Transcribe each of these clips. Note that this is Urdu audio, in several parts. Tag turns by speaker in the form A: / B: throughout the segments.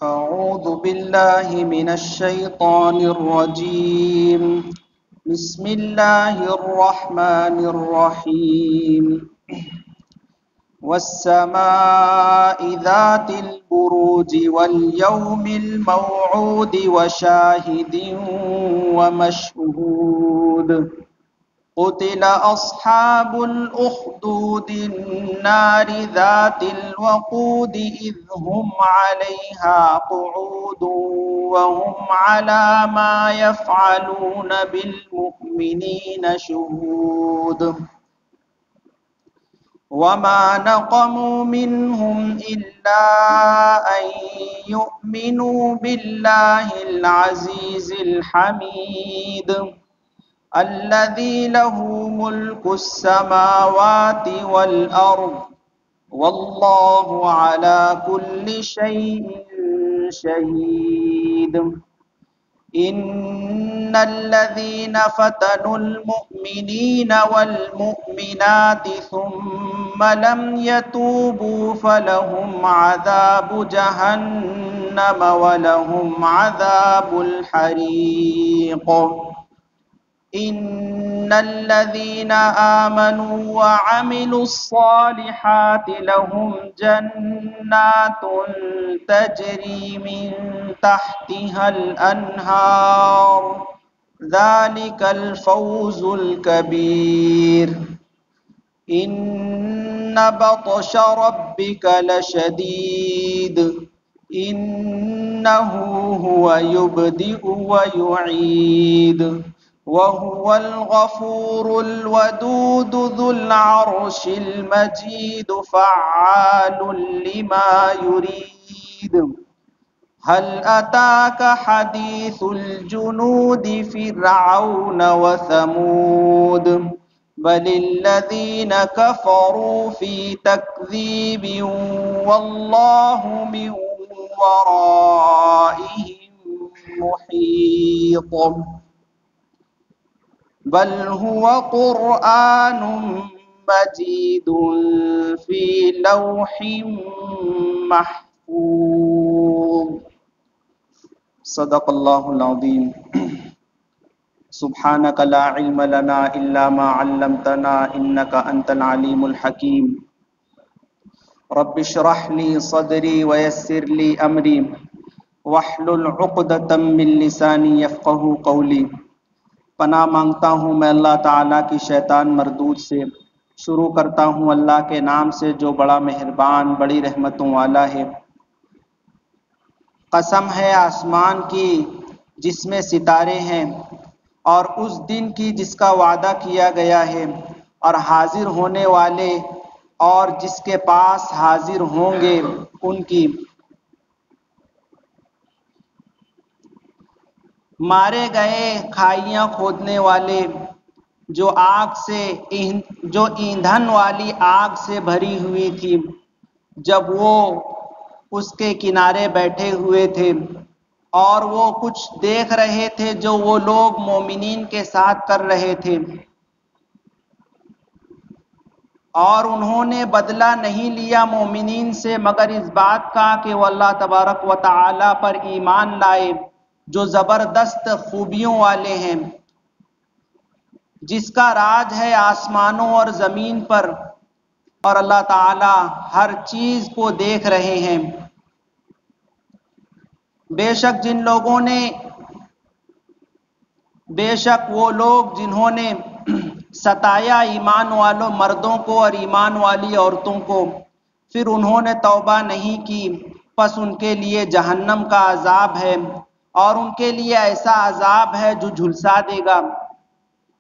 A: أعوذ بالله من الشيطان الرجيم. بسم الله الرحمن الرحيم. والسماء ذات البروج واليوم الموعود وشاهد ومشهود. قتل أصحاب الأخدود النار ذات الوقود إذ هم عليها قعود وهم على ما يفعلون بالمؤمنين شهود. وما نقموا منهم إلا أن يؤمنوا بالله العزيز الحميد الذي له ملك السماوات والأرض والله على كل شيء شهيد. إن الذين فتنوا المؤمنين والمؤمنات ثم لم يتوبوا فلهم عذاب جهنم ولهم عذاب الحريق. إن الذين آمنوا وعملوا الصالحات لهم جنات تجري من تحتها الأنهار ذلك الفوز الكبير. إن بطش ربك لشديد إنه هو يبدئ ويعيد وهو الغفور الودود ذو العرش المجيد فعال لما يريد. هل أتاك حديث الجنود فرعون وثمود بل الذين كفروا في تكذيب والله من ورائهم محيط. بل هو قرآن مجيد في لوح محفوظ. صدق الله العظيم. سبحانك لا علم لنا إلا ما علمتنا إنك أنت العليم الحكيم. رب اشرح لي صدري ويسر لي أمري واحلل عقدة من لساني يفقه قولي. پناہ مانگتا ہوں میں اللہ تعالیٰ کی شیطان مردود سے. شروع کرتا ہوں اللہ کے نام سے جو بڑا مہربان بڑی رحمتوں والا ہے. قسم ہے آسمان کی جس میں ستارے ہیں اور اس دن کی جس کا وعدہ کیا گیا ہے اور حاضر ہونے والے اور جس کے پاس حاضر ہوں گے ان کی. مارے گئے کھائیاں کھودنے والے جو ایندھن والی آگ سے بھری ہوئی تھی جب وہ اس کے کنارے بیٹھے ہوئے تھے اور وہ کچھ دیکھ رہے تھے جو وہ لوگ مومنین کے ساتھ کر رہے تھے اور انہوں نے بدلہ نہیں لیا مومنین سے مگر اس بات کا کہ وہ اللہ تبارک و تعالی پر ایمان لائے جو زبردست خوبیوں والے ہیں، جس کا راج ہے آسمانوں اور زمین پر اور اللہ تعالی ہر چیز کو دیکھ رہے ہیں. بے شک وہ لوگ جنہوں نے ستایا ایمان والوں مردوں کو اور ایمان والی عورتوں کو پھر انہوں نے توبہ نہیں کی پس ان کے لیے جہنم کا عذاب ہے اور ان کے لیے ایسا عذاب ہے جو جھلسا دے گا.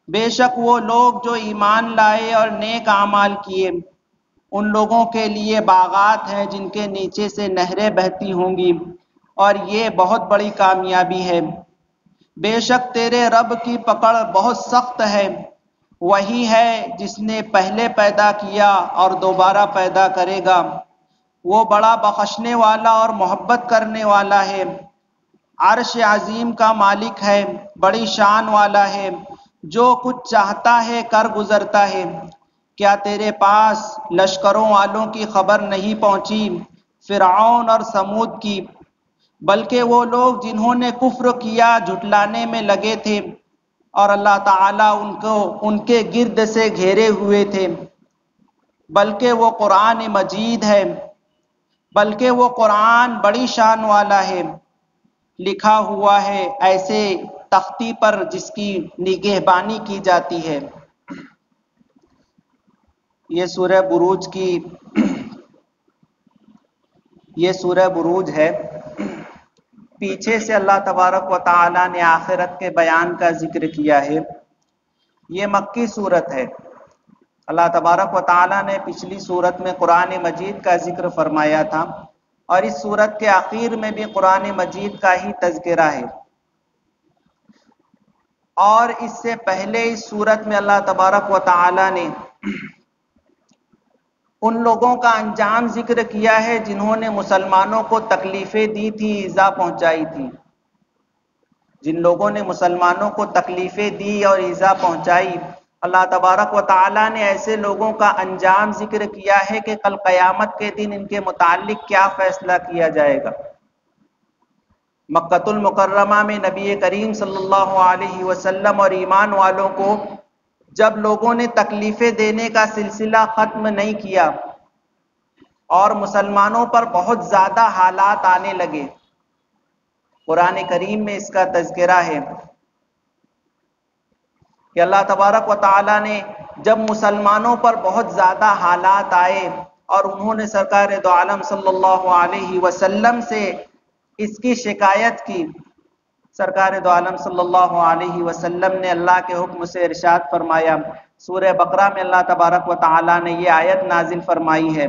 A: بے شک وہ لوگ جو ایمان لائے اور نیک اعمال کیے ان لوگوں کے لیے باغات ہیں جن کے نیچے سے نہریں بہتی ہوں گی اور یہ بہت بڑی کامیابی ہے. بے شک تیرے رب کی پکڑ بہت سخت ہے. وہی ہے جس نے پہلے پیدا کیا اور دوبارہ پیدا کرے گا. وہ بڑا بخشنے والا اور محبت کرنے والا ہے. عرش عظیم کا مالک ہے، بڑی شان والا ہے، جو کچھ چاہتا ہے کر گزرتا ہے. کیا تیرے پاس لشکروں والوں کی خبر نہیں پہنچی، فرعون اور سمود کی؟ بلکہ وہ لوگ جنہوں نے کفر کیا جھٹلانے میں لگے تھے اور اللہ تعالیٰ ان کے گرد سے گھیرے ہوئے تھے، بلکہ وہ قرآن مجید ہے، بلکہ وہ قرآن بڑی شان والا ہے، لکھا ہوا ہے ایسے تختی پر جس کی نگہبانی کی جاتی ہے۔ یہ سورہ بروج ہے۔ پیچھے سے اللہ تبارک و تعالی نے آخرت کے بیان کا ذکر کیا ہے۔ یہ مکی صورت ہے۔ اللہ تبارک و تعالی نے پچھلی صورت میں قرآن مجید کا ذکر فرمایا تھا، اور اس صورت کے آخر میں بھی قرآن مجید کا ہی تذکرہ ہے۔ اور اس سے پہلے اس صورت میں اللہ تبارک و تعالی نے ان لوگوں کا انجام ذکر کیا ہے جنہوں نے مسلمانوں کو تکلیفیں دی تھی، ایذا پہنچائی تھی۔ جن لوگوں نے مسلمانوں کو تکلیفیں دی اور ایذا پہنچائی، اللہ تبارک و تعالی نے ایسے لوگوں کا انجام ذکر کیا ہے کہ کل قیامت کے دن ان کے متعلق کیا فیصلہ کیا جائے گا۔ مکۃ المکرمہ میں نبی کریم صلی اللہ علیہ وسلم اور ایمان والوں کو جب لوگوں نے تکلیفیں دینے کا سلسلہ ختم نہیں کیا اور مسلمانوں پر بہت زیادہ حالات آنے لگے، قرآن کریم میں اس کا تذکرہ ہے کہ اللہ تبارک و تعالی نے جب مسلمانوں پر بہت زیادہ حالات آئے اور انہوں نے سرکار دو عالم صلی اللہ علیہ وسلم سے اس کی شکایت کی، سرکار دو عالم صلی اللہ علیہ وسلم نے اللہ کے حکم سے ارشاد فرمایا۔ سورہ بقرہ میں اللہ تبارک و تعالی نے یہ آیت نازل فرمائی ہے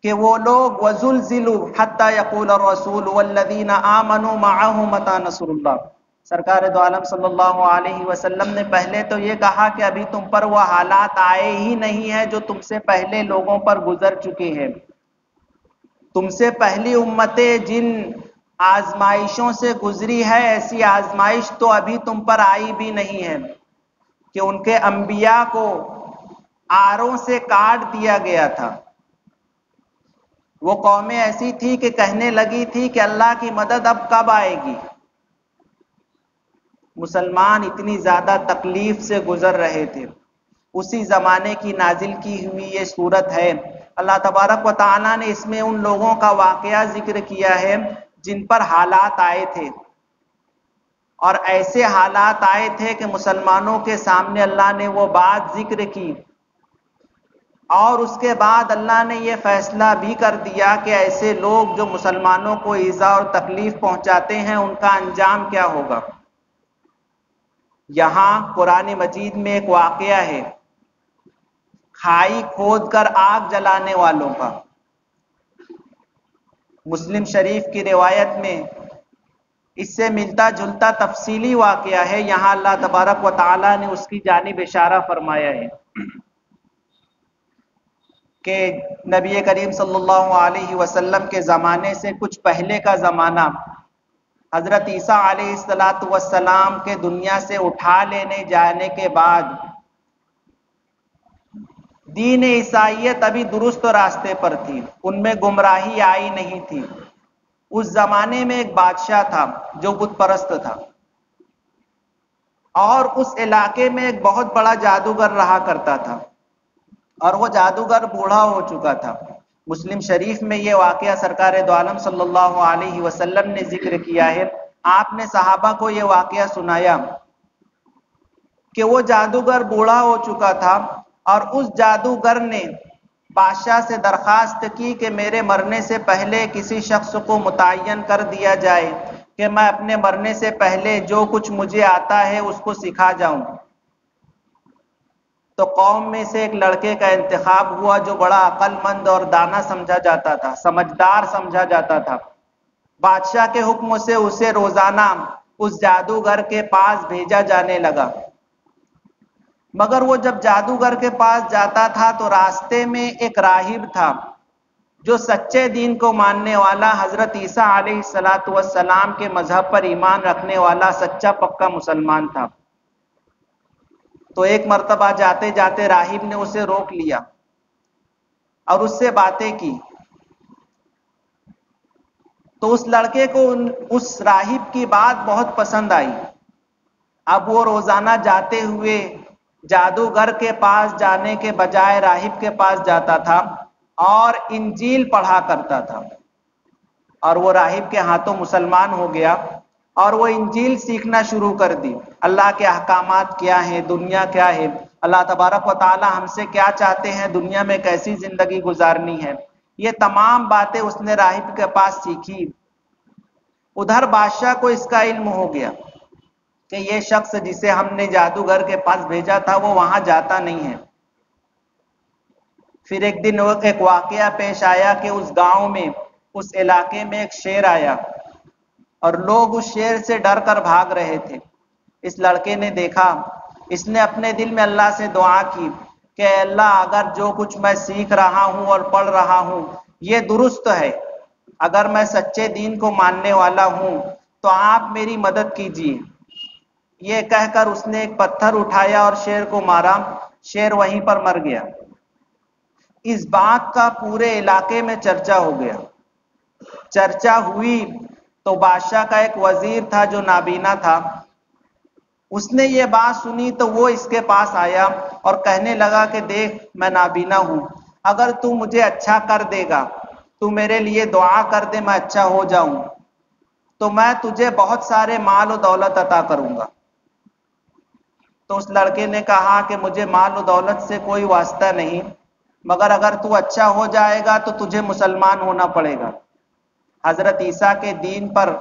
A: کہ وہ لوگ وَزُلْزِلُوا حَتَّى يَقُولَ الرَّسُولُ وَالَّذِينَ آمَنُوا مَعَهُ مَتَى نَصْرُ اللَّهِ۔ سرکار دو عالم صلی اللہ علیہ وسلم نے پہلے تو یہ کہا کہ ابھی تم پر وہ حالات آئے ہی نہیں ہیں جو تم سے پہلے لوگوں پر گزر چکے ہیں۔ تم سے پہلی امتیں جن آزمائشوں سے گزری ہے، ایسی آزمائش تو ابھی تم پر آئی بھی نہیں ہے کہ ان کے انبیاء کو آروں سے کاٹ دیا گیا تھا۔ وہ قومیں ایسی تھی کہ کہنے لگی تھی کہ اللہ کی مدد اب کب آئے گی۔ مسلمان اتنی زیادہ تکلیف سے گزر رہے تھے، اسی زمانے کی نازل کی ہوئی یہ صورت ہے۔ اللہ تبارک و تعالیٰ نے اس میں ان لوگوں کا واقعہ ذکر کیا ہے جن پر حالات آئے تھے، اور ایسے حالات آئے تھے کہ مسلمانوں کے سامنے اللہ نے وہ بات ذکر کی، اور اس کے بعد اللہ نے یہ فیصلہ بھی کر دیا کہ ایسے لوگ جو مسلمانوں کو ایذا اور تکلیف پہنچاتے ہیں ان کا انجام کیا ہوگا۔ یہاں قرآن مجید میں ایک واقعہ ہے کھائی کھود کر آگ جلانے والوں کا۔ مسلم شریف کی روایت میں اس سے ملتا جلتا تفصیلی واقعہ ہے، یہاں اللہ تبارک و تعالی نے اس کی جانب اشارہ فرمایا ہے کہ نبی کریم صلی اللہ علیہ وسلم کے زمانے سے کچھ پہلے کا زمانہ، حضرت عیسیٰ علیہ السلام کے دنیا سے اٹھا لینے جانے کے بعد دین عیسائیت ابھی درست راستے پر تھی، ان میں گمراہی آئی نہیں تھی۔ اس زمانے میں ایک بادشاہ تھا جو بت پرست تھا، اور اس علاقے میں ایک بہت بڑا جادوگر رہا کرتا تھا، اور وہ جادوگر بوڑھا ہو چکا تھا۔ مسلم شریف میں یہ واقعہ سرکار دو عالم صلی اللہ علیہ وسلم نے ذکر کیا ہے۔ آپ نے صحابہ کو یہ واقعہ سنایا کہ وہ جادوگر بوڑھا ہو چکا تھا، اور اس جادوگر نے بادشاہ سے درخواست کی کہ میرے مرنے سے پہلے کسی شخص کو متعین کر دیا جائے کہ میں اپنے مرنے سے پہلے جو کچھ مجھے آتا ہے اس کو سکھا جاؤں۔ تو قوم میں سے ایک لڑکے کا انتخاب ہوا جو بڑا عقل مند اور دانا سمجھا جاتا تھا، سمجھدار سمجھا جاتا تھا۔ بادشاہ کے حکم سے اسے روزانہ اس جادوگر کے پاس بھیجا جانے لگا، مگر وہ جب جادوگر کے پاس جاتا تھا تو راستے میں ایک راہب تھا جو سچے دین کو ماننے والا، حضرت عیسیٰ علیہ السلام کے مذہب پر ایمان رکھنے والا سچا پکا مسلمان تھا۔ تو ایک مرتبہ جاتے جاتے راہب نے اسے روک لیا اور اس سے باتیں کی۔ تو اس لڑکے کو اس راہب کی بات بہت پسند آئی. اب وہ روزانہ جاتے ہوئے جادوگر کے پاس جانے کے بجائے راہب کے پاس جاتا تھا اور انجیل پڑھا کرتا تھا. اور وہ راہب کے ہاتھوں مسلمان ہو گیا اور وہ انجیل سیکھنا شروع کر دی. اللہ کے احکامات کیا ہیں، دنیا کیا ہے، اللہ تبارک و تعالی ہم سے کیا چاہتے ہیں، دنیا میں کیسی زندگی گزارنی ہے، یہ تمام باتیں اس نے راہب کے پاس سیکھی. ادھر بادشاہ کو اس کا علم ہو گیا کہ یہ شخص جسے ہم نے جادوگر کے پاس بھیجا تھا وہ وہاں جاتا نہیں ہے. پھر ایک دن ایک واقعہ پیش آیا کہ اس گاؤں میں، اس علاقے میں ایک شیر آیا اور لوگ اس شیر سے ڈر کر بھاگ رہے تھے. اس لڑکے نے دیکھا، اس نے اپنے دل میں اللہ سے دعا کی کہ اللہ اگر جو کچھ میں سیکھ رہا ہوں اور پڑھ رہا ہوں یہ درست ہے، اگر میں سچے دین کو ماننے والا ہوں تو آپ میری مدد کیجیے. یہ کہہ کر اس نے ایک پتھر اٹھایا اور شیر کو مارا. شیر وہیں پر مر گیا. اس بات کا پورے علاقے میں چرچا ہو گیا. چرچا ہوئی تو بادشاہ کا ایک وزیر تھا جو نابینا تھا، اس نے یہ بات سنی تو وہ اس کے پاس آیا اور کہنے لگا کہ دیکھ میں نابینا ہوں، اگر تو مجھے اچھا کر دے گا، تو میرے لیے دعا کر دے میں اچھا ہو جاؤں تو میں تجھے بہت سارے مال و دولت عطا کروں گا. تو اس لڑکے نے کہا کہ مجھے مال و دولت سے کوئی واسطہ نہیں، مگر اگر تو اچھا ہو جائے گا تو تجھے مسلمان ہونا پڑے گا، حضرت عیسیٰ کے دین پر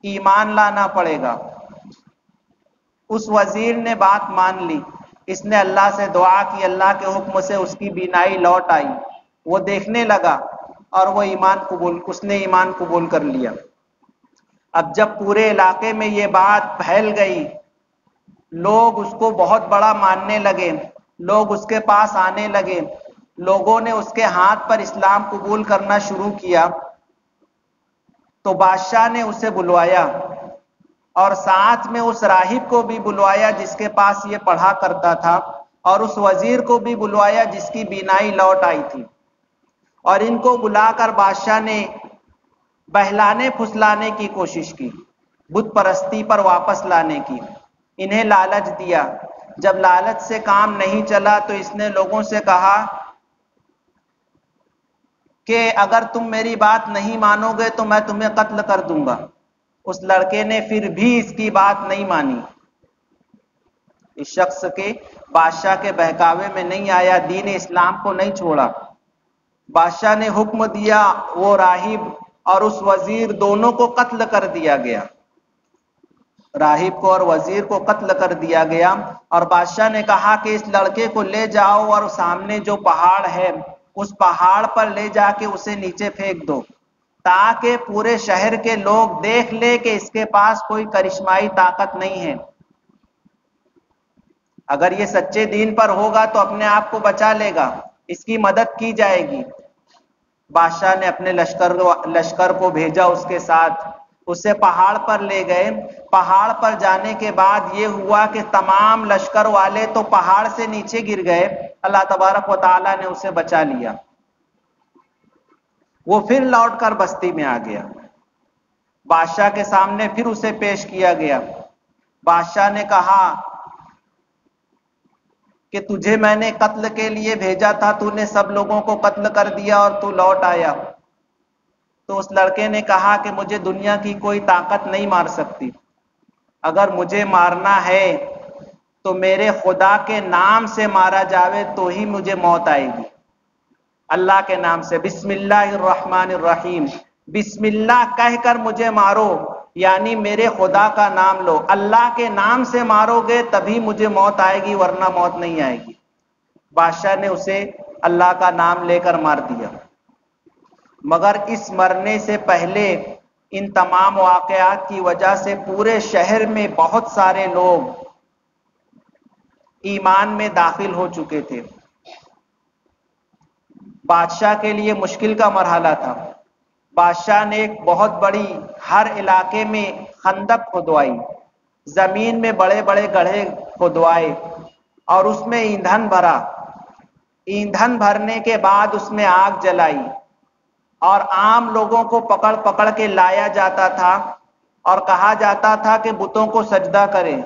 A: ایمان لانا پڑے گا. اس وزیر نے بات مان لی. اس نے اللہ سے دعا کی، اللہ کے حکم سے اس کی بینائی لوٹ آئی، وہ دیکھنے لگا اور اس نے ایمان قبول کر لیا. اب جب پورے علاقے میں یہ بات پھیل گئی، لوگ اس کو بہت بڑا ماننے لگے، لوگ اس کے پاس آنے لگے، لوگوں نے اس کے ہاتھ پر اسلام قبول کرنا شروع کیا. تو بادشاہ نے اسے بلوایا اور ساتھ میں اس راہب کو بھی بلوایا جس کے پاس یہ پڑھا کرتا تھا، اور اس وزیر کو بھی بلوایا جس کی بینائی لوٹ آئی تھی. اور ان کو بلا کر بادشاہ نے بہلانے پھسلانے کی کوشش کی، بت پرستی پر واپس لانے کی. انہیں لالچ دیا. جب لالچ سے کام نہیں چلا تو اس نے لوگوں سے کہا کہ اگر تم میری بات نہیں مانو گے تو میں تمہیں قتل کر دوں گا. اس لڑکے نے پھر بھی اس کی بات نہیں مانی. اس شخص کے بادشاہ کے بہکاوے میں نہیں آیا، دین اسلام کو نہیں چھوڑا. بادشاہ نے حکم دیا، وہ راہب اور اس وزیر دونوں کو قتل کر دیا گیا. راہب کو اور وزیر کو قتل کر دیا گیا. اور بادشاہ نے کہا کہ اس لڑکے کو لے جاؤ اور سامنے جو پہاڑ ہے اس پہاڑ پر لے جا کے اسے نیچے پھینک دو، تاکہ پورے شہر کے لوگ دیکھ لے کہ اس کے پاس کوئی کرشمائی طاقت نہیں ہے. اگر یہ سچے دین پر ہوگا تو اپنے آپ کو بچا لے گا، اس کی مدد کی جائے گی. بادشاہ نے اپنے لشکر کو بھیجا اس کے ساتھ، اسے پہاڑ پر لے گئے. پہاڑ پر جانے کے بعد یہ ہوا کہ تمام لشکر والے تو پہاڑ سے نیچے گر گئے، اللہ تبارک و تعالی نے اسے بچا لیا. وہ پھر لوٹ کر بستی میں آ گیا. بادشاہ کے سامنے پھر اسے پیش کیا گیا. بادشاہ نے کہا کہ تجھے میں نے قتل کے لیے بھیجا تھا، تو نے سب لوگوں کو قتل کر دیا اور تو لوٹ آیا. تو اس لڑکے نے کہا کہ مجھے دنیا کی کوئی طاقت نہیں مار سکتی، اگر مجھے مارنا ہے تو میرے خدا کے نام سے مارا جاوے تو ہی مجھے موت آئے گی. اللہ کے نام سے، بسم اللہ الرحمن الرحیم، بسم اللہ کہہ کر مجھے مارو، یعنی میرے خدا کا نام لو. اللہ کے نام سے مارو گے تبھی مجھے موت آئے گی، ورنہ موت نہیں آئے گی. بادشاہ نے اسے اللہ کا نام لے کر مار دیا. مگر اس مرنے سے پہلے ان تمام واقعات کی وجہ سے پورے شہر میں بہت سارے لوگ ایمان میں داخل ہو چکے تھے. بادشاہ کے لیے مشکل کا مرحلہ تھا. بادشاہ نے ایک بہت بڑی، ہر علاقے میں خندق کھدوائی، زمین میں بڑے بڑے گڑھے کھدوائے اور اس میں ایندھن بھرا. ایندھن بھرنے کے بعد اس میں آگ جلائی. اور عام لوگوں کو پکڑ پکڑ کے لایا جاتا تھا اور کہا جاتا تھا کہ بتوں کو سجدہ کریں،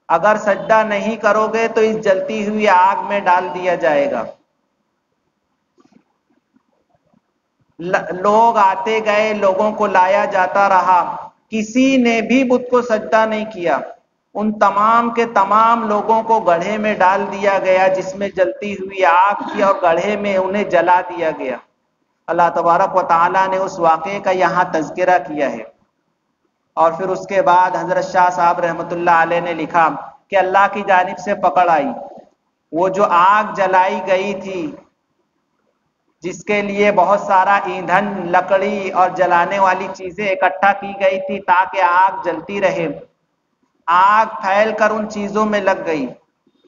A: اگر سجدہ نہیں کرو گے تو اس جلتی ہوئی آگ میں ڈال دیا جائے گا۔ لوگ آتے گئے، لوگوں کو لایا جاتا رہا، کسی نے بھی بت کو سجدہ نہیں کیا۔ ان تمام کے تمام لوگوں کو گڑھے میں ڈال دیا گیا جس میں جلتی ہوئی آگ تھی، اور گڑھے میں انہیں جلا دیا گیا۔ اللہ تبارک و تعالیٰ نے اس واقعے کا یہاں تذکرہ کیا ہے۔ اور پھر اس کے بعد حضرت شاہ صاحب رحمۃ اللہ علیہ نے لکھا کہ اللہ کی جانب سے پکڑ آئی، وہ جو آگ جلائی گئی تھی جس کے لیے بہت سارا ایندھن، لکڑی اور جلانے والی چیزیں اکٹھا کی گئی تھی تاکہ آگ جلتی رہے، آگ پھیل کر ان چیزوں میں لگ گئی،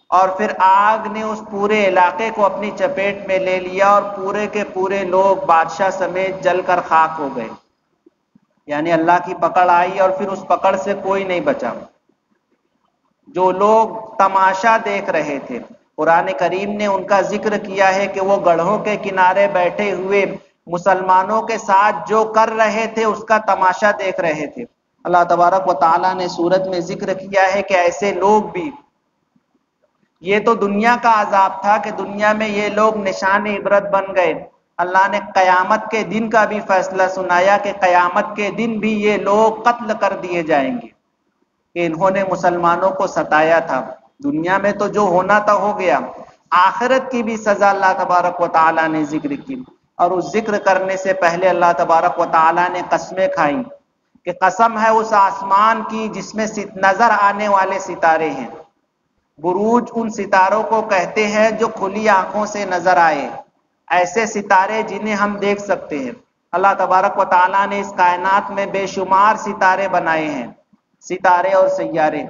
A: اور پھر آگ نے اس پورے علاقے کو اپنی چپیٹ میں لے لیا، اور پورے کے پورے لوگ بادشاہ سمیت جل کر خاک ہو گئے۔ یعنی اللہ کی پکڑ آئی اور پھر اس پکڑ سے کوئی نہیں بچا۔ جو لوگ تماشا دیکھ رہے تھے، قرآن کریم نے ان کا ذکر کیا ہے کہ وہ گڑھوں کے کنارے بیٹھے ہوئے مسلمانوں کے ساتھ جو کر رہے تھے اس کا تماشا دیکھ رہے تھے۔ اللہ تبارک و تعالیٰ نے سورت میں ذکر کیا ہے کہ ایسے لوگ بھی، یہ تو دنیا کا عذاب تھا کہ دنیا میں یہ لوگ نشان عبرت بن گئے، اللہ نے قیامت کے دن کا بھی فیصلہ سنایا کہ قیامت کے دن بھی یہ لوگ قتل کر دیے جائیں گے کہ انہوں نے مسلمانوں کو ستایا تھا۔ دنیا میں تو جو ہونا تھا ہو گیا، آخرت کی بھی سزا اللہ تبارک و تعالیٰ نے ذکر کی، اور اس ذکر کرنے سے پہلے اللہ تبارک و تعالیٰ نے قسمیں کھائیں کہ قسم ہے اس آسمان کی جس میں نظر آنے والے ستارے ہیں۔ بروج ان ستاروں کو کہتے ہیں جو کھلی آنکھوں سے نظر آئے، ایسے ستارے جنہیں ہم دیکھ سکتے ہیں۔ اللہ تبارک و تعالیٰ نے اس کائنات میں بے شمار ستارے بنائے ہیں، ستارے اور سیارے۔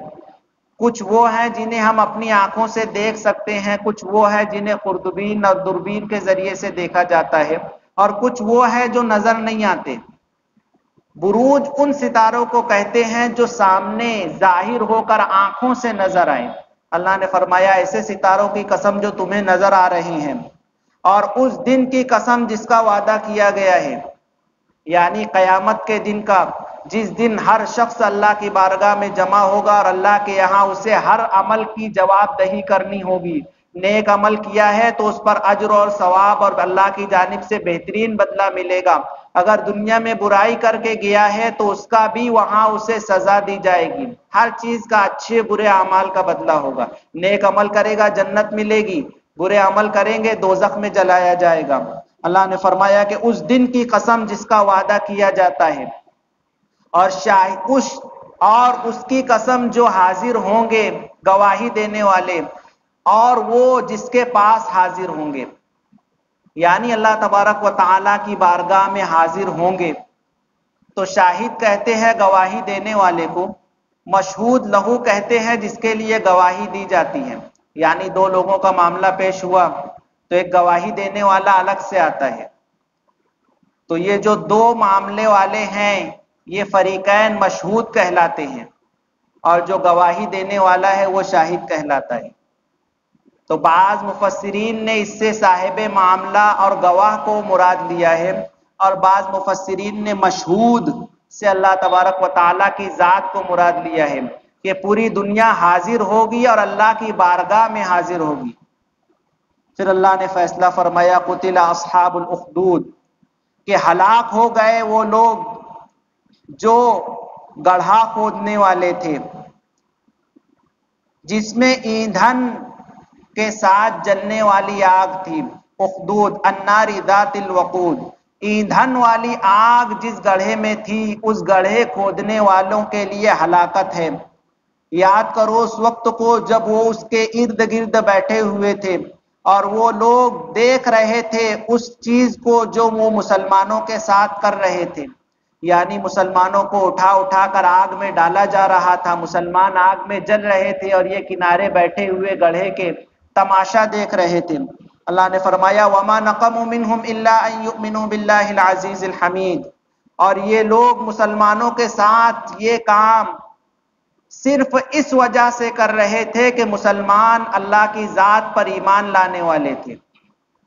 A: کچھ وہ ہیں جنہیں ہم اپنی آنکھوں سے دیکھ سکتے ہیں، کچھ وہ ہیں جنہیں خوردبین اور دوربین کے ذریعے سے دیکھا جاتا ہے، اور کچھ وہ ہیں جو نظر نہیں آتے۔ بروج ان ستاروں کو کہتے ہیں جو سامنے ظاہر ہو کر آنکھوں سے نظر آئیں۔ اللہ نے فرمایا ایسے ستاروں کی قسم جو تمہیں نظر آ رہی ہیں، اور اس دن کی قسم جس کا وعدہ کیا گیا ہے، یعنی قیامت کے دن کا، جس دن ہر شخص اللہ کی بارگاہ میں جمع ہوگا اور اللہ کے یہاں اسے ہر عمل کی جواب دہی کرنی ہوگی۔ نیک عمل کیا ہے تو اس پر اجر اور ثواب اور اللہ کی جانب سے بہترین بدلہ ملے گا، اگر دنیا میں برائی کر کے گیا ہے تو اس کا بھی وہاں اسے سزا دی جائے گی۔ ہر چیز کا اچھے برے اعمال کا بدلہ ہوگا۔ نیک عمل کرے گا جنت ملے گی، برے عمل کریں گے دوزخ میں جلایا جائے گا۔ اللہ نے فرمایا کہ اس دن کی قسم جس کا وعدہ کیا جاتا ہے، اور اور اس کی قسم جو حاضر ہوں گے گواہی دینے والے، اور وہ جس کے پاس حاضر ہوں گے، یعنی اللہ تبارک و تعالیٰ کی بارگاہ میں حاضر ہوں گے۔ تو شاہد کہتے ہیں گواہی دینے والے کو، مشہود لہو کہتے ہیں جس کے لیے گواہی دی جاتی ہے۔ یعنی دو لوگوں کا معاملہ پیش ہوا تو ایک گواہی دینے والا الگ سے آتا ہے۔ تو یہ جو دو معاملے والے ہیں یہ فریقین مشہود کہلاتے ہیں، اور جو گواہی دینے والا ہے وہ شاہد کہلاتا ہے۔ تو بعض مفسرین نے اس سے صاحب معاملہ اور گواہ کو مراد لیا ہے، اور بعض مفسرین نے مشہود سے اللہ تبارک و تعالیٰ کی ذات کو مراد لیا ہے کہ پوری دنیا حاضر ہوگی اور اللہ کی بارگاہ میں حاضر ہوگی۔ پھر اللہ نے فیصلہ فرمایا قتل اصحاب الاخدود، کہ ہلاک ہو گئے وہ لوگ جو گڑھا کھودنے والے تھے جس میں ایندھن کے ساتھ جلنے والی آگ تھی۔ اخدود النار ذات الوقود، ایندھن والی آگ جس گڑھے میں تھی اس گڑھے کھودنے والوں کے لیے ہلاکت ہے۔ یاد کرو اس وقت کو جب وہ اس کے ارد گرد بیٹھے ہوئے تھے اور وہ لوگ دیکھ رہے تھے اس چیز کو جو وہ مسلمانوں کے ساتھ کر رہے تھے، یعنی مسلمانوں کو اٹھا اٹھا کر آگ میں ڈالا جا رہا تھا، مسلمان آگ میں جل رہے تھے اور یہ کنارے بیٹھے ہوئے گڑھے کے تماشا دیکھ رہے تھے۔ اللہ نے فرمایا وَمَا نَقَمُوا مِنْهُمْ إِلَّا أَن يُؤْمِنُوا بِاللَّهِ الْعَزِيزِ الْحَمِيدِ، اور یہ لوگ مسلمانوں کے ساتھ یہ کام صرف اس وجہ سے کر رہے تھے کہ مسلمان اللہ کی ذات پر ایمان لانے والے تھے۔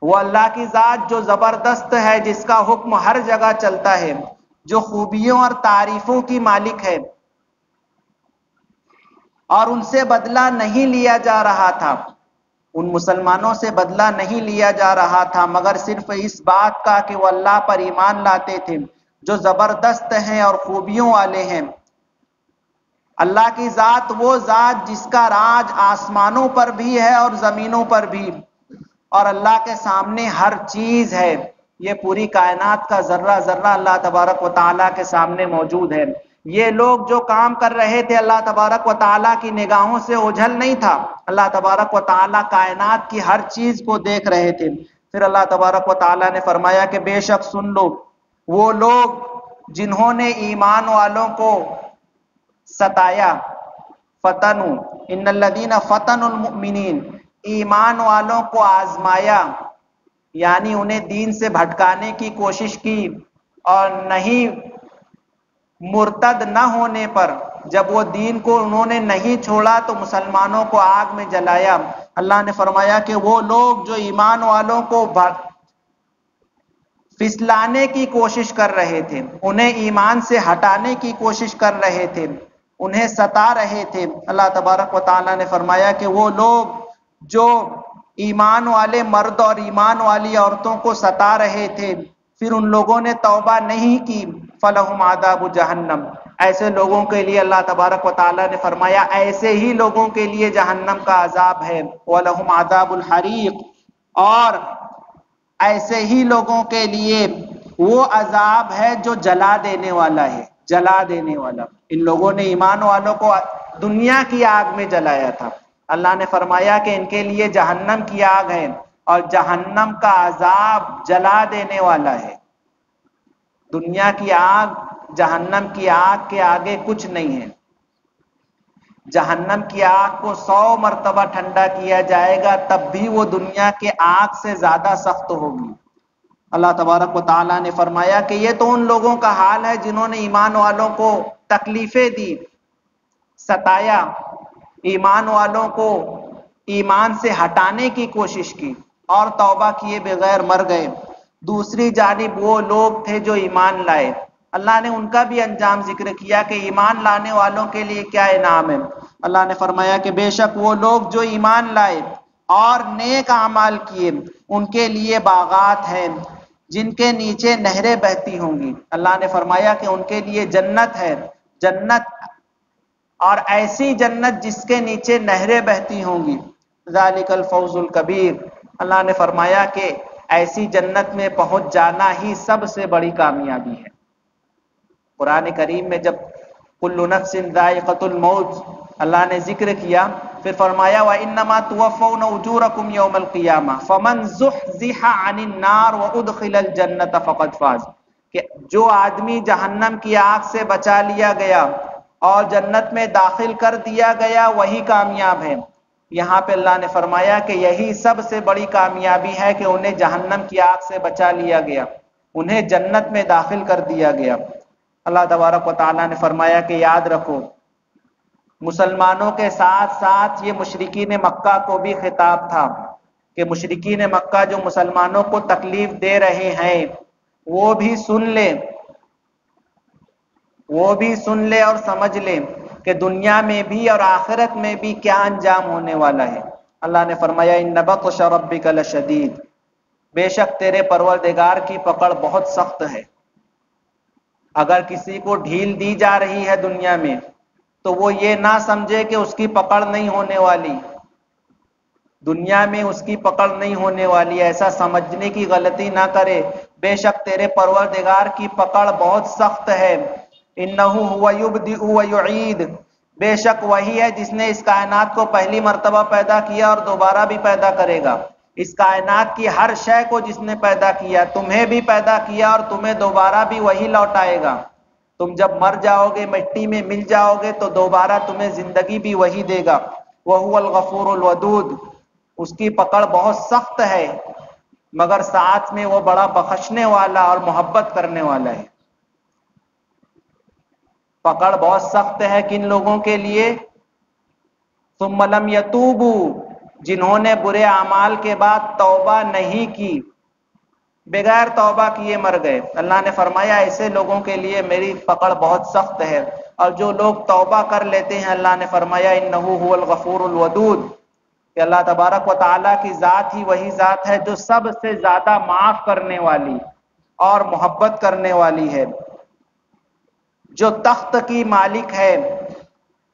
A: وہ اللہ کی ذات جو زبردست ہے، جس کا حکم ہر جگہ چلتا ہے، جو خوبیوں اور تعریفوں کی مالک ہے، اور ان سے بدلہ نہیں لیا جا رہا تھا، ان مسلمانوں سے بدلہ نہیں لیا جا رہا تھا مگر صرف اس بات کا کہ وہ اللہ پر ایمان لاتے تھے جو زبردست ہیں اور خوبیوں والے ہیں۔ اللہ کی ذات وہ ذات جس کا راج آسمانوں پر بھی ہے اور زمینوں پر بھی، اور اللہ کے سامنے ہر چیز ہے۔ یہ پوری کائنات کا ذرہ ذرہ اللہ تبارک و تعالیٰ کے سامنے موجود ہے۔ یہ لوگ جو کام کر رہے تھے اللہ تبارک و تعالیٰ کی نگاہوں سے اوجھل نہیں تھا، اللہ تبارک و تعالیٰ کائنات کی ہر چیز کو دیکھ رہے تھے۔ پھر اللہ تبارک و تعالیٰ نے فرمایا کہ بے شک سن لو، وہ لوگ جنہوں نے ایمان والوں کو ستایا، فتنوا ان الذین فتنوا المؤمنین، ایمان والوں کو آزمایا، یعنی انہیں دین سے بھٹکانے کی کوشش کی، اور نہیں مرتد نہ ہونے پر جب وہ دین کو انہوں نے نہیں چھوڑا تو مسلمانوں کو آگ میں جلایا۔ اللہ نے فرمایا کہ وہ لوگ جو ایمان والوں کو پھسلانے کی کوشش کر رہے تھے، انہیں ایمان سے ہٹانے کی کوشش کر رہے تھے، انہیں ستا رہے تھے، اللہ تبارک و تعالیٰ نے فرمایا کہ وہ لوگ جو ایمان والے مرد اور ایمان والی عورتوں کو ستا رہے تھے، پھر ان لوگوں نے توبہ نہیں کی، فلہم عذاب جہنم، ایسے لوگوں کے لیے اللہ تبارک و تعالیٰ نے فرمایا ایسے ہی لوگوں کے لیے جہنم کا عذاب ہے، وَلَهُمْ عَذَابُ الْحَرِيقِ، اور ایسے ہی لوگوں کے لیے وہ عذاب ہے جو جلا دینے والا ہے، جلا دینے والا۔ ان لوگوں نے ایمان والوں کو دنیا کی آگ میں جلایا تھا، اللہ نے فرمایا کہ ان کے لیے جہنم کی آگ ہے، اور جہنم کا عذاب جلا دینے والا ہے۔ دنیا کی آگ جہنم کی آگ کے آگے کچھ نہیں ہے۔ جہنم کی آگ کو 100 مرتبہ ٹھنڈا کیا جائے گا تب بھی وہ دنیا کے آگ سے زیادہ سخت ہوگی۔ اللہ تبارک و تعالیٰ نے فرمایا کہ یہ تو ان لوگوں کا حال ہے جنہوں نے ایمان والوں کو تکلیفیں دی، ستایا، ایمان والوں کو ایمان سے ہٹانے کی کوشش کی، اور توبہ کیے بغیر مر گئے۔ دوسری جانب وہ لوگ تھے جو ایمان لائے، اللہ نے ان کا بھی انجام ذکر کیا کہ ایمان لانے والوں کے لیے کیا انعام ہے۔ اللہ نے فرمایا کہ بے شک وہ لوگ جو ایمان لائے اور نیک اعمال کیے، ان کے لیے باغات ہیں جن کے نیچے نہریں بہتی ہوں گی۔ اللہ نے فرمایا کہ ان کے لیے جنت ہے، جنت، اور ایسی جنت جس کے نیچے نہریں بہتی ہوں گی، ذالک الفوز الکبیر۔ اللہ نے فرمایا کہ ایسی جنت میں پہنچ جانا ہی سب سے بڑی کامیابی ہے۔ قرآن کریم میں جب کل نفس ذائقۃ الموت اللہ نے ذکر کیا، پھر فرمایا وَإِنَّمَا تُوَفَّوْنَ أُجُورَكُمْ يَوْمَ الْقِيَامَةِ فَمَنْ زُحْزِحَ عَنِ النَّارِ وَأُدْخِلَ الْجَنَّةَ فَقَدْ فَازَ، کہ جو آدمی جہنم کی آگ سے بچا لیا گیا اور جنت میں داخل کر دیا گیا وہی کامیاب ہے۔ یہاں پہ اللہ نے فرمایا کہ یہی سب سے بڑی کامیابی ہے کہ انہیں جہنم کی آگ سے بچا لیا گیا، انہیں جنت میں داخل کر دیا گیا۔ اللہ تبارک و تعالیٰ نے فرمایا کہ یاد رکھو، مسلمانوں کے ساتھ ساتھ یہ مشرکین مکہ کو بھی خطاب تھا کہ مشرکین مکہ جو مسلمانوں کو تکلیف دے رہے ہیں وہ بھی سن لیں، وہ بھی سن لے اور سمجھ لے کہ دنیا میں بھی اور آخرت میں بھی کیا انجام ہونے والا ہے۔ اللہ نے فرمایا ان بطش ربک لشدید، بے شک تیرے پروردگار کی پکڑ بہت سخت ہے۔ اگر کسی کو ڈھیل دی جا رہی ہے دنیا میں تو وہ یہ نہ سمجھے کہ اس کی پکڑ نہیں ہونے والی، دنیا میں اس کی پکڑ نہیں ہونے والی، ایسا سمجھنے کی غلطی نہ کرے۔ بے شک تیرے پروردگار کی پکڑ بہت سخت ہے۔ انہ هو یبدئ ویعید، بے شک وہی ہے جس نے اس کائنات کو پہلی مرتبہ پیدا کیا اور دوبارہ بھی پیدا کرے گا۔ اس کائنات کی ہر شے کو جس نے پیدا کیا، تمہیں بھی پیدا کیا اور تمہیں دوبارہ بھی وہی لوٹائے گا۔ تم جب مر جاؤ گے، مٹی میں مل جاؤ گے تو دوبارہ تمہیں زندگی بھی وہی دے گا۔ وَهُوَ الْغَفُورُ الْوَدُودُ، اس کی پکڑ بہت سخت ہے مگر ساتھ میں وہ بڑا بخشنے والا اور محبت کرنے والا ہے۔ پکڑ بہت سخت ہے کن لوگوں کے لیے؟ ثُمَّ لَمْ يَتُوبُوا، جنہوں نے برے اعمال کے بعد توبہ نہیں کی، بغیر توبہ کیے مر گئے، اللہ نے فرمایا ایسے لوگوں کے لیے میری پکڑ بہت سخت ہے۔ اور جو لوگ توبہ کر لیتے ہیں، اللہ نے فرمایا انہ هو الغفور الودود، کہ اللہ تبارک و تعالیٰ کی ذات ہی وہی ذات ہے جو سب سے زیادہ معاف کرنے والی اور محبت کرنے والی ہے، جو تخت کی مالک ہے،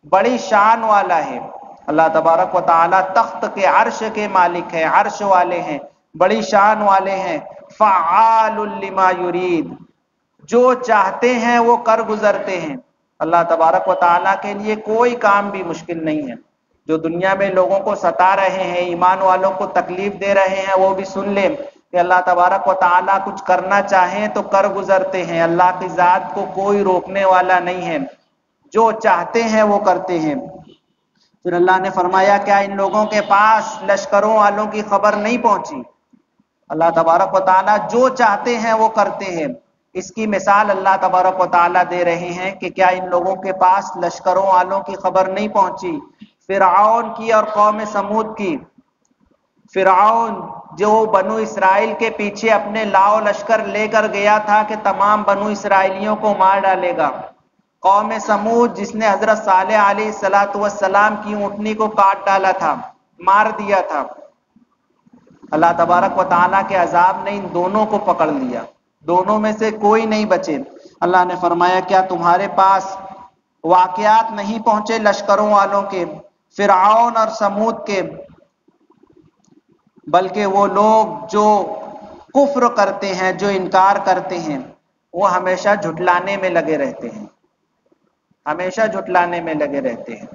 A: بڑی شان والا ہے۔ اللہ تبارک و تعالیٰ تخت کے عرش کے مالک ہے، عرش والے ہیں، بڑی شان والے ہیں۔ فعال لما یرید، جو چاہتے ہیں وہ کر گزرتے ہیں۔ اللہ تبارک و تعالیٰ کے لیے کوئی کام بھی مشکل نہیں ہے۔ جو دنیا میں لوگوں کو ستا رہے ہیں، ایمان والوں کو تکلیف دے رہے ہیں، وہ بھی سن لیں کہ اللہ تبارک و تعالیٰ کچھ کرنا چاہیں تو کر گزرتے ہیں۔ اللہ کی ذات کو کوئی روکنے والا نہیں ہے، جو چاہتے ہیں وہ کرتے ہیں۔ پھر اللہ نے فرمایا کیا ان لوگوں کے پاس لشکروں والوں کی خبر نہیں پہنچی؟ اللہ تبارک و تعالیٰ جو چاہتے ہیں وہ کرتے ہیں۔ اس کی مثال اللہ تبارک و تعالیٰ دے رہے ہیں کہ کیا ان لوگوں کے پاس لشکروں والوں کی خبر نہیں پہنچی؟ فرعون کی اور قوم سمود کی۔ فرعون جو بنو اسرائیل کے پیچھے اپنے لاؤ لشکر لے کر گیا تھا کہ تمام بنو اسرائیلیوں کو مار ڈالے گا۔ قوم سمود جس نے حضرت صالح علیہ السلام کی اونٹنی کو کاٹ ڈالا تھا، مار دیا تھا۔ اللہ تبارک و تعالیٰ کے عذاب نے ان دونوں کو پکڑ لیا، دونوں میں سے کوئی نہیں بچے۔ اللہ نے فرمایا کیا تمہارے پاس واقعات نہیں پہنچے لشکروں والوں کے، فرعون اور سمود کے؟ بلکہ وہ لوگ جو کفر کرتے ہیں، جو انکار کرتے ہیں، وہ ہمیشہ جھٹلانے میں لگے رہتے ہیں، ہمیشہ جھٹلانے میں لگے رہتے ہیں،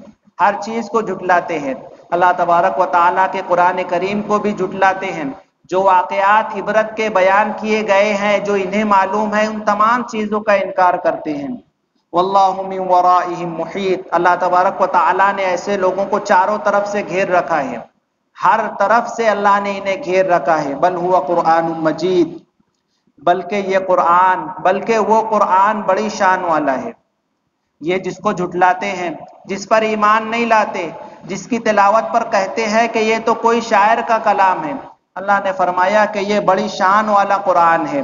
A: ہر چیز کو جھٹلاتے ہیں۔ اللہ تبارک و تعالیٰ کے قرآن کریم کو بھی جھٹلاتے ہیں۔ جو واقعات عبرت کے بیان کیے گئے ہیں، جو انہیں معلوم ہے، ان تمام چیزوں کا انکار کرتے ہیں۔ واللہ من ورائہم محیط، اللہ تبارک و تعالیٰ نے ایسے لوگوں کو چاروں طرف سے گھیر رکھا ہے، ہر طرف سے اللہ نے انہیں گھیر رکھا ہے۔ بل ہوا قرآن مجید، بلکہ یہ قرآن، بلکہ وہ قرآن بڑی شان والا ہے۔ یہ جس کو جھٹلاتے ہیں، جس پر ایمان نہیں لاتے، جس کی تلاوت پر کہتے ہیں کہ یہ تو کوئی شاعر کا کلام ہے، اللہ نے فرمایا کہ یہ بڑی شان والا قرآن ہے۔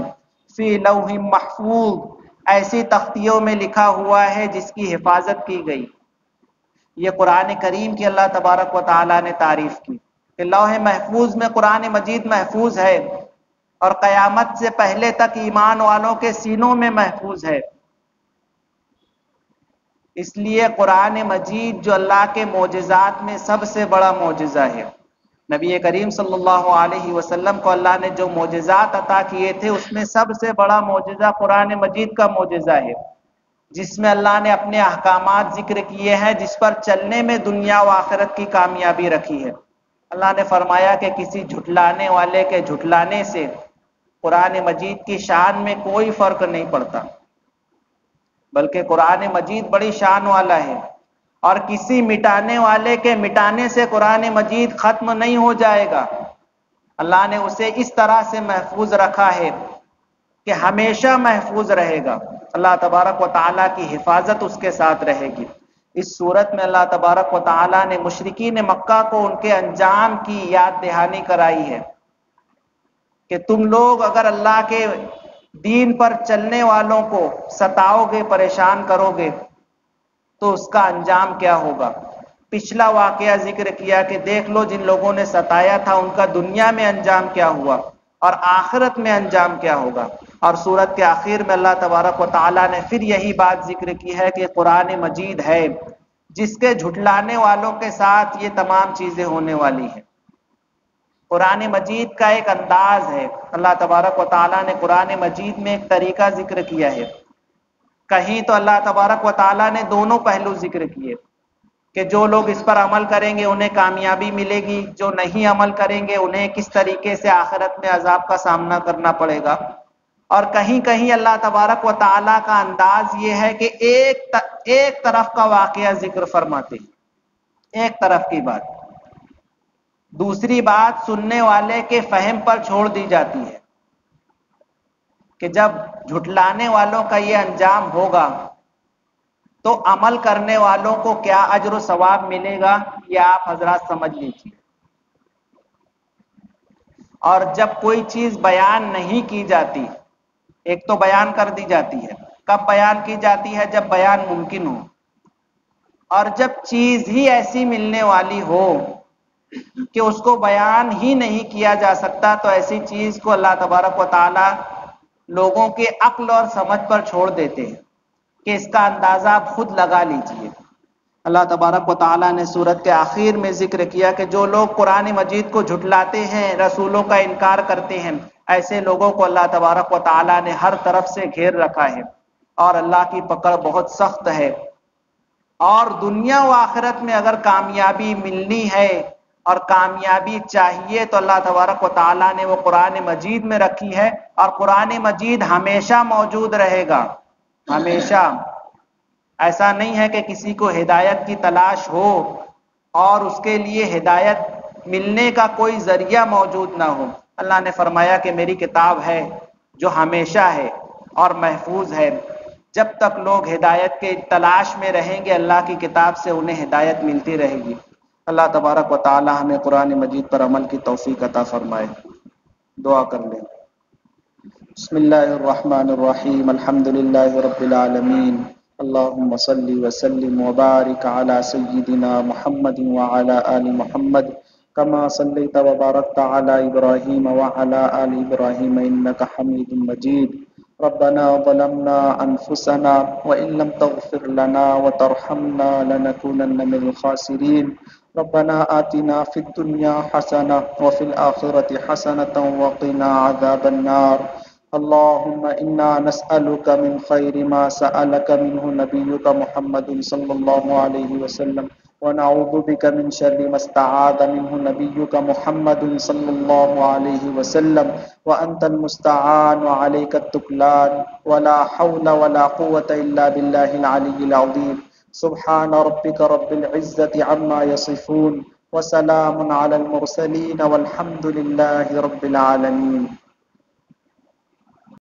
A: فی لوح محفوظ، ایسی تختیوں میں لکھا ہوا ہے جس کی حفاظت کی گئی۔ یہ قرآن کریم کی اللہ تبارک و تعالیٰ نے تعریف کی کہ لوح محفوظ میں قرآن مجید محفوظ ہے، اور قیامت سے پہلے تک ایمان والوں کے سینوں میں محفوظ ہے۔ اس لیے قرآن مجید جو اللہ کے معجزات میں سب سے بڑا معجزہ ہے۔ نبی کریم صلی اللہ علیہ وسلم کو اللہ نے جو معجزات عطا کیے تھے، اس میں سب سے بڑا معجزہ قرآن مجید کا معجزہ ہے، جس میں اللہ نے اپنے احکامات ذکر کیے ہیں، جس پر چلنے میں دنیا و آخرت کی کامیابی رکھی ہے۔ اللہ نے فرمایا کہ کسی جھٹلانے والے کے جھٹلانے سے قرآن مجید کی شان میں کوئی فرق نہیں پڑتا، بلکہ قرآن مجید بڑی شان والا ہے، اور کسی مٹانے والے کے مٹانے سے قرآن مجید ختم نہیں ہو جائے گا۔ اللہ نے اسے اس طرح سے محفوظ رکھا ہے کہ ہمیشہ محفوظ رہے گا۔ اللہ تبارک و تعالیٰ کی حفاظت اس کے ساتھ رہے گی۔ اس صورت میں اللہ تبارک و تعالیٰ نے مشرکین مکہ کو ان کے انجام کی یاد دہانی کرائی ہے کہ تم لوگ اگر اللہ کے دین پر چلنے والوں کو ستاؤ گے، پریشان کرو گے، تو اس کا انجام کیا ہوگا۔ پچھلا واقعہ ذکر کیا کہ دیکھ لو جن لوگوں نے ستایا تھا ان کا دنیا میں انجام کیا ہوا اور آخرت میں انجام کیا ہوگا۔ اور سورت کے آخر میں اللہ تبارک و تعالیٰ نے پھر یہی بات ذکر کی ہے کہ قرآن مجید ہے جس کے جھٹلانے والوں کے ساتھ یہ تمام چیزیں ہونے والی ہیں۔ قرآن مجید کا ایک انداز ہے، اللہ تبارک و تعالیٰ نے قرآن مجید میں ایک طریقہ ذکر کیا ہے۔ کہیں تو اللہ تبارک و تعالیٰ نے دونوں پہلو ذکر کیے کہ جو لوگ اس پر عمل کریں گے انہیں کامیابی ملے گی، جو نہیں عمل کریں گے انہیں کس طریقے سے آخرت میں عذاب کا سامنا کرنا پڑے گا۔ اور کہیں کہیں اللہ تبارک و تعالیٰ کا انداز یہ ہے کہ ایک طرف کا واقعہ ذکر فرماتے ہیں، ایک طرف کی بات، دوسری بات سننے والے کے فہم پر چھوڑ دی جاتی ہے کہ جب جھٹلانے والوں کا یہ انجام ہوگا تو عمل کرنے والوں کو کیا اجر و ثواب ملے گا، یہ آپ حضرات سمجھ لیجیے۔ اور جب کوئی چیز بیان نہیں کی جاتی، ایک تو بیان کر دی جاتی ہے، کب بیان کی جاتی ہے؟ جب بیان ممکن ہو، اور جب چیز ہی ایسی ملنے والی ہو کہ اس کو بیان ہی نہیں کیا جا سکتا، تو ایسی چیز کو اللہ تبارک و تعالی لوگوں کے عقل اور سمجھ پر چھوڑ دیتے ہیں کہ اس کا اندازہ آپ خود لگا لیجئے۔ اللہ تبارک و تعالی نے سورت کے آخر میں ذکر کیا کہ جو لوگ قرآن مجید کو جھٹلاتے ہیں، رسولوں کا انکار کرتے ہیں، ایسے لوگوں کو اللہ تبارک و تعالی نے ہر طرف سے گھیر رکھا ہے، اور اللہ کی پکڑ بہت سخت ہے۔ اور دنیا و آخرت میں اگر کامیابی ملنی ہے اور کامیابی چاہیے تو اللہ تبارک و تعالی نے وہ قرآن مجید میں رکھی ہے، اور قرآن مجید ہمیشہ موجود رہے گا، ہمیشہ۔ ایسا نہیں ہے کہ کسی کو ہدایت کی تلاش ہو اور اس کے لیے ہدایت ملنے کا کوئی ذریعہ موجود نہ ہو۔ اللہ نے فرمایا کہ میری کتاب ہے جو ہمیشہ ہے اور محفوظ ہے۔ جب تک لوگ ہدایت کے تلاش میں رہیں گے، اللہ کی کتاب سے انہیں ہدایت ملتی رہے گی۔ اللہ تبارک و تعالی ہمیں قرآن مجید پر عمل کی توفیق عطا فرمائے۔ دعا کر لیں۔ بسم اللہ الرحمن الرحیم، الحمد للہ رب العالمین، اللہم صلی وسلم وبارک علی سیدنا محمد وعلی آل محمد کما صلیت وبارکت علی ابراہیم وعلی آل ابراہیم انک حمید مجید۔ ربنا ظلمنا انفسنا وان لم تغفر لنا وترحمنا لنكونن من الخاسرین۔ ربنا آتنا فی الدنیا حسنہ وفی الآخرۃ حسنۃ وقنا عذاب النار۔ اللهم إنا نسألك من خير ما سألك منه نبيك محمد صلى الله عليه وسلم، ونعوذ بك من شر ما استعاذ منه نبيك محمد صلى الله عليه وسلم، وأنت المستعان وعليك التكلان، ولا حول ولا قوة إلا بالله العلي العظيم۔ سبحان ربك رب العزة عما يصفون، وسلام على المرسلين، والحمد لله رب العالمين۔